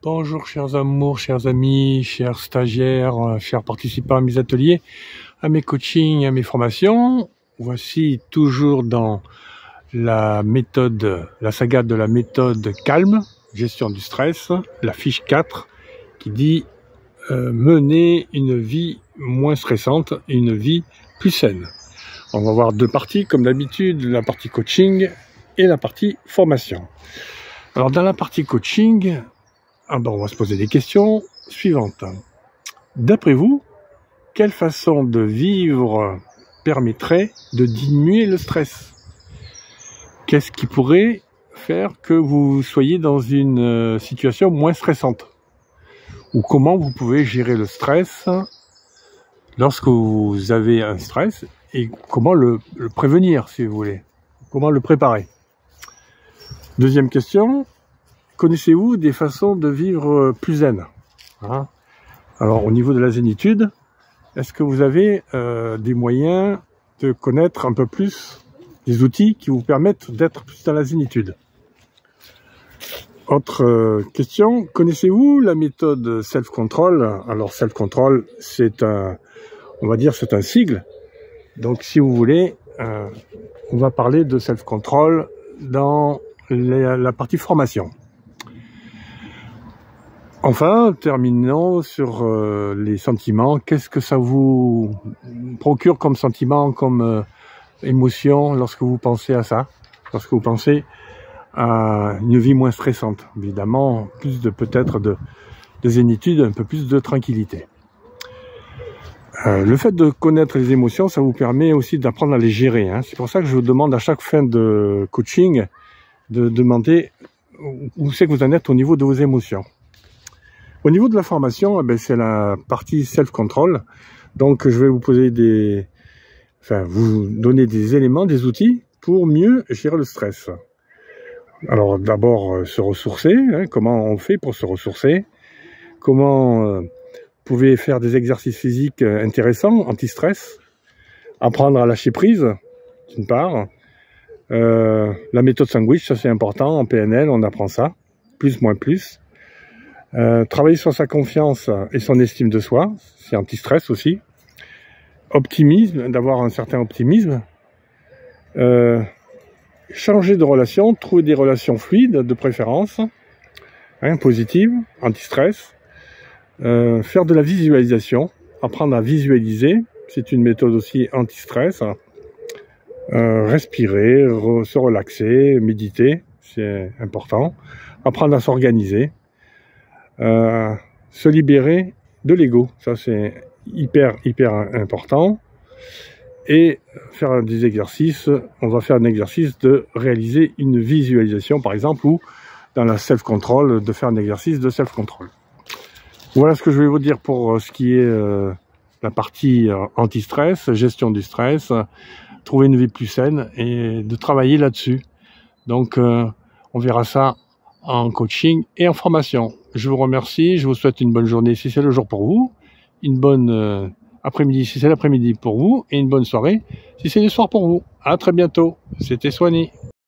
Bonjour chers amours, chers amis, chers stagiaires, chers participants à mes ateliers, à mes coachings, à mes formations. Voici toujours dans la méthode, la saga de la méthode calme, gestion du stress, la fiche 4 qui dit mener une vie moins stressante et une vie plus saine. On va voir deux parties comme d'habitude, la partie coaching et la partie formation. Alors dans la partie coaching, on va se poser des questions suivantes. D'après vous, quelle façon de vivre permettrait de diminuer le stress? Qu'est-ce qui pourrait faire que vous soyez dans une situation moins stressante? Ou comment vous pouvez gérer le stress lorsque vous avez un stress et comment le prévenir, si vous voulez? Comment le préparer? Deuxième question. Connaissez-vous des façons de vivre plus zen? Alors, au niveau de la zénitude, est-ce que vous avez des moyens de connaître un peu plus des outils qui vous permettent d'être plus dans la zénitude? Autre question, connaissez-vous la méthode self-control? Alors, self-control, c'est on va dire, c'est un sigle. Donc, si vous voulez, on va parler de self-control dans la partie formation. Enfin, terminons sur les sentiments. Qu'est-ce que ça vous procure comme sentiment, comme émotion lorsque vous pensez à ça? Lorsque vous pensez à une vie moins stressante, évidemment, plus de peut-être de zénitude, un peu plus de tranquillité. Le fait de connaître les émotions, ça vous permet aussi d'apprendre à les gérer. C'est pour ça que je vous demande à chaque fin de coaching de demander où c'est que vous en êtes au niveau de vos émotions. Au niveau de la formation, c'est la partie self-control. Donc, je vais vous poser vous donner des éléments, des outils pour mieux gérer le stress. Alors, d'abord, se ressourcer. Comment on fait pour se ressourcer? Comment vous pouvez faire des exercices physiques intéressants, anti-stress? Apprendre à lâcher prise, d'une part. La méthode sandwich, ça c'est important. En PNL, on apprend ça. Plus, moins, plus. Travailler sur sa confiance et son estime de soi, c'est anti-stress aussi. Optimisme, d'avoir un certain optimisme. Changer de relation, trouver des relations fluides de préférence, positives, anti-stress. Faire de la visualisation, apprendre à visualiser, c'est une méthode aussi anti-stress. Respirer, se relaxer, méditer, c'est important. Apprendre à s'organiser. Se libérer de l'ego, ça c'est hyper important. Et faire des exercices, on va faire un exercice de réaliser une visualisation par exemple, ou dans la self-control, de faire un exercice de self-control. Voilà ce que je vais vous dire pour ce qui est la partie anti-stress, gestion du stress, trouver une vie plus saine et de travailler là-dessus. Donc on verra ça en coaching et en formation. Je vous remercie, je vous souhaite une bonne journée si c'est le jour pour vous, une bonne après-midi si c'est l'après-midi pour vous, et une bonne soirée si c'est le soir pour vous. À très bientôt, c'était Soigny.